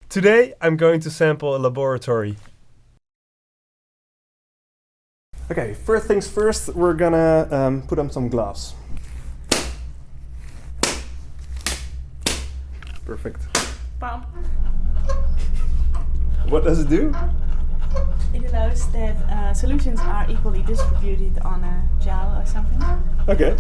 Today I'm going to sample a laboratory. Okay, first things first, we're gonna put on some gloves. Perfect. Bump. What does it do? It allows that solutions are equally distributed on a gel or something. Okay.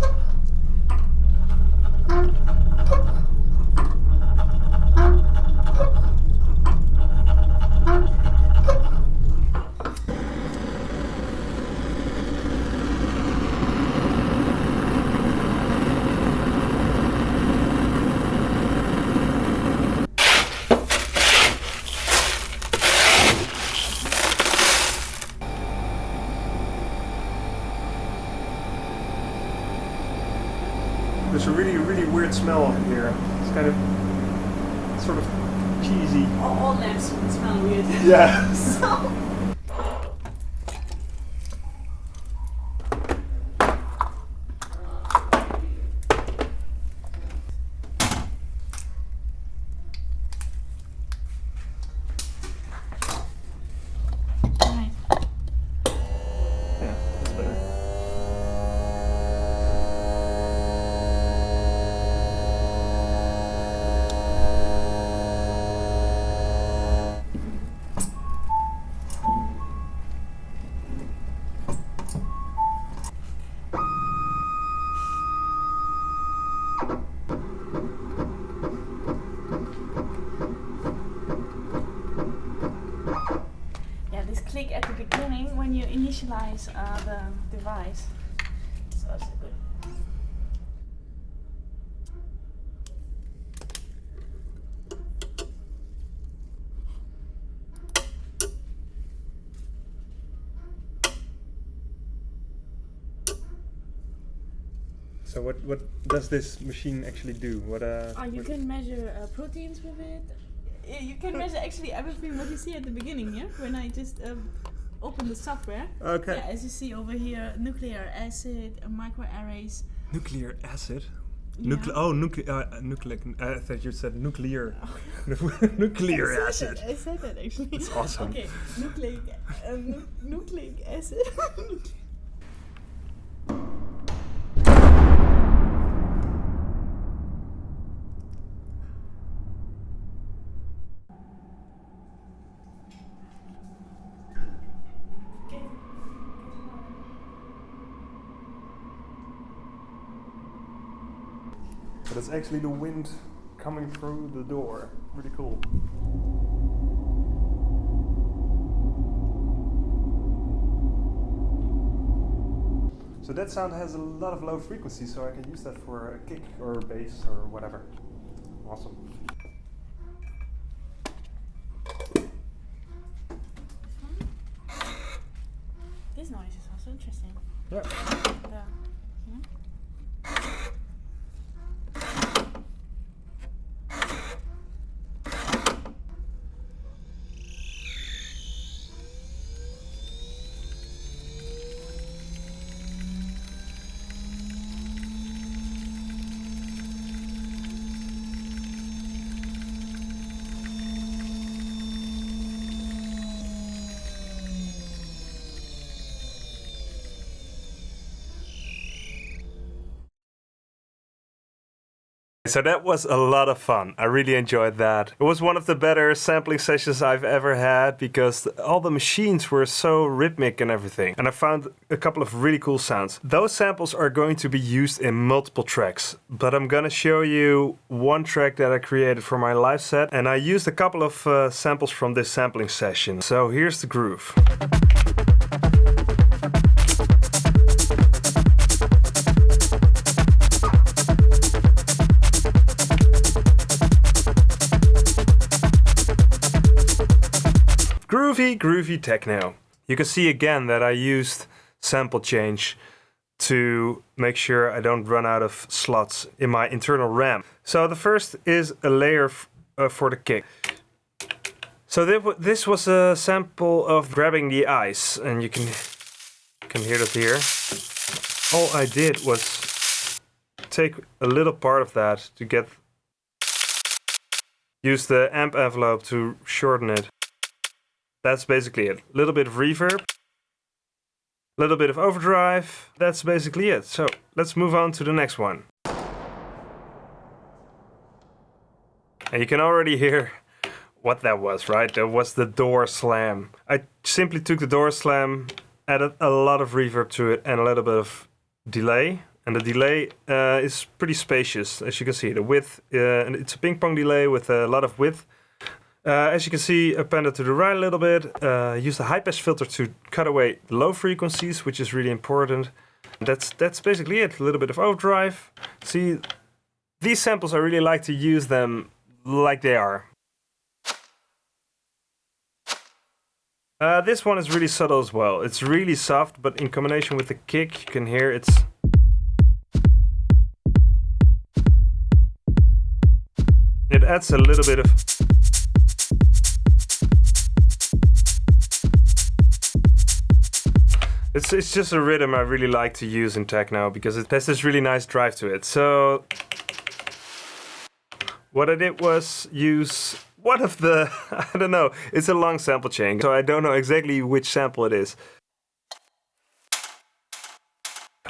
There's a really weird smell in here. It's kind of sort of cheesy. All lamps smell weird. Yeah. So. Right. Yeah, that's better. Yeah, this click at the beginning when you initialize the device. It's also good. So what does this machine actually do? You can measure proteins with it. You can measure actually everything what you see at the beginning, yeah? When I just open the software. Okay. Yeah, as you see over here, nucleic acid, microarrays. Nuclear acid? Yeah. Nucleic. I thought you said nuclear. Nuclear acid. I said that actually. It's awesome. Okay, nucleic acid. But it's actually the wind coming through the door. Really cool. So that sound has a lot of low frequency, so I can use that for a kick or bass or whatever. Awesome. This noise is also interesting. Yeah. So that was a lot of fun. I really enjoyed that. It was one of the better sampling sessions I've ever had because all the machines were so rhythmic and everything. And I found a couple of really cool sounds. Those samples are going to be used in multiple tracks, but I'm gonna show you one track that I created for my live set, and I used a couple of samples from this sampling session. So here's the groove. Groovy techno. You can see again that I used sample change to make sure I don't run out of slots in my internal RAM. So the first is a layer for the kick. So this was a sample of grabbing the ice, and you can hear that here. All I did was take a little part of that to get use the amp envelope to shorten it. That's basically it. A little bit of reverb, a little bit of overdrive. That's basically it. So let's move on to the next one. And you can already hear what that was, right? That was the door slam. I simply took the door slam, added a lot of reverb to it and a little bit of delay. And the delay is pretty spacious, as you can see. The width, and it's a ping pong delay with a lot of width. As you can see, appended to the right a little bit. Use the high pass filter to cut away the low frequencies, which is really important. That's basically it. A little bit of overdrive. See, these samples, I really like to use them like they are. This one is really subtle as well. It's really soft, but in combination with the kick, you can hear it adds a little bit of... It's just a rhythm I really like to use in techno because it has this really nice drive to it. So what I did was use one of the, I don't know, it's a long sample chain, so I don't know exactly which sample it is.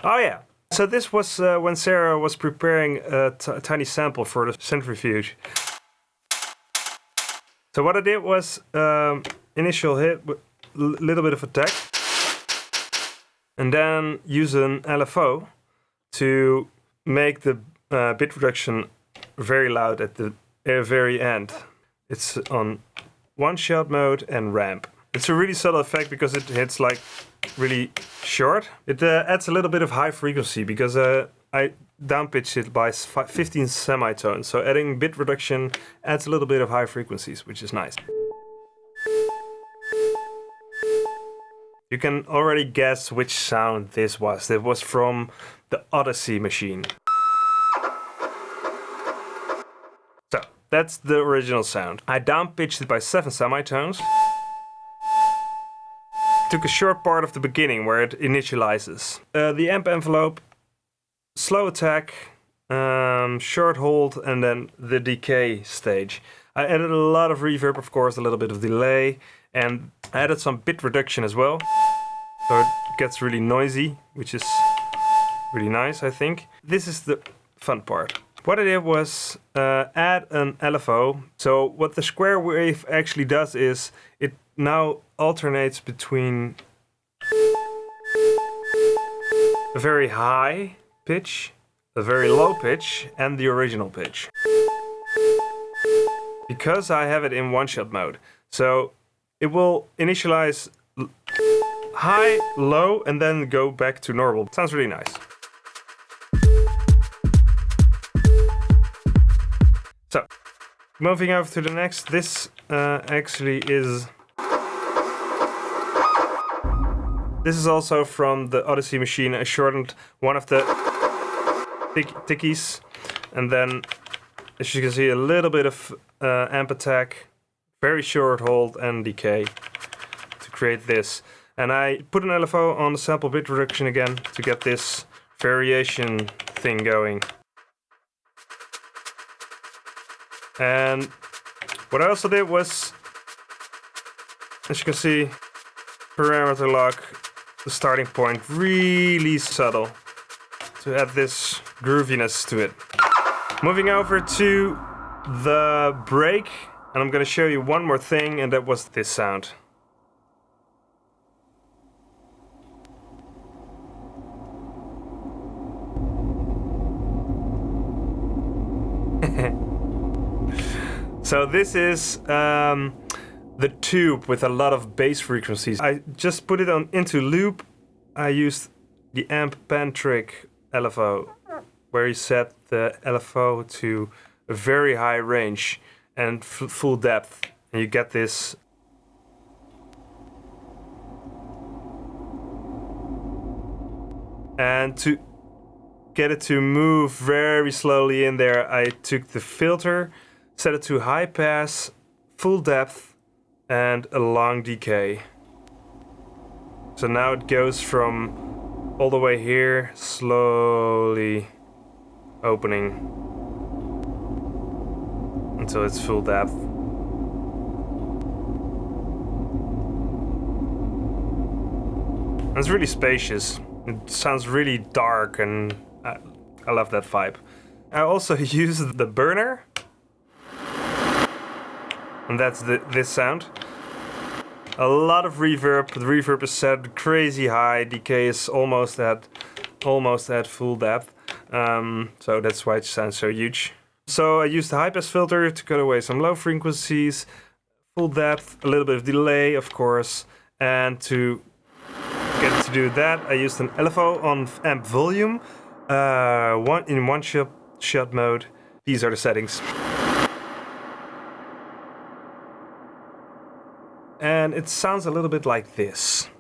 Oh yeah, so this was when Sara was preparing a tiny sample for the centrifuge. So what I did was initial hit with a little bit of attack, and then use an LFO to make the bit reduction very loud at the very end. It's on one-shot mode and ramp. It's a really subtle effect because it hits like really short. It adds a little bit of high frequency because I downpitched it by 15 semitones. So adding bit reduction adds a little bit of high frequencies, which is nice. You can already guess which sound this was. It was from the Odyssey machine. So that's the original sound. I downpitched it by 7 semitones. Took a short part of the beginning where it initializes. The amp envelope, slow attack, short hold, and then the decay stage. I added a lot of reverb, of course, a little bit of delay, and I added some bit reduction as well. So it gets really noisy, which is really nice, I think. This is the fun part. What I did was add an LFO. So what the square wave actually does is it now alternates between a very high pitch, a very low pitch, and the original pitch. Because I have it in one-shot mode. So it will initialize high, low, and then go back to normal. Sounds really nice. So, moving over to the next, this actually is... This is also from the Odyssey machine. I shortened one of the tickies, and then, as you can see, a little bit of amp attack, very short hold and decay to create this. And I put an LFO on the sample bit reduction again to get this variation thing going. And what I also did was, as you can see, parameter lock the starting point really subtle to add this grooviness to it. Moving over to the break, and I'm going to show you one more thing, and that was this sound. So this is the tube with a lot of bass frequencies. I just put it on into loop. I used the amp pan trick LFO, where you set the LFO to a very high range and full depth, and you get this. And to get it to move very slowly in there, I took the filter, set it to high pass, full depth, and a long decay. So now it goes from all the way here, slowly opening until it's full depth. And it's really spacious. It sounds really dark, and I love that vibe. I also use the burner, and that's this sound. A lot of reverb. The reverb is set crazy high. Decay is almost at full depth. So that's why it sounds so huge. So I used the high pass filter to cut away some low frequencies, full depth, a little bit of delay, of course, and to get to do that, I used an LFO on amp volume, in one shot mode. These are the settings. And it sounds a little bit like this.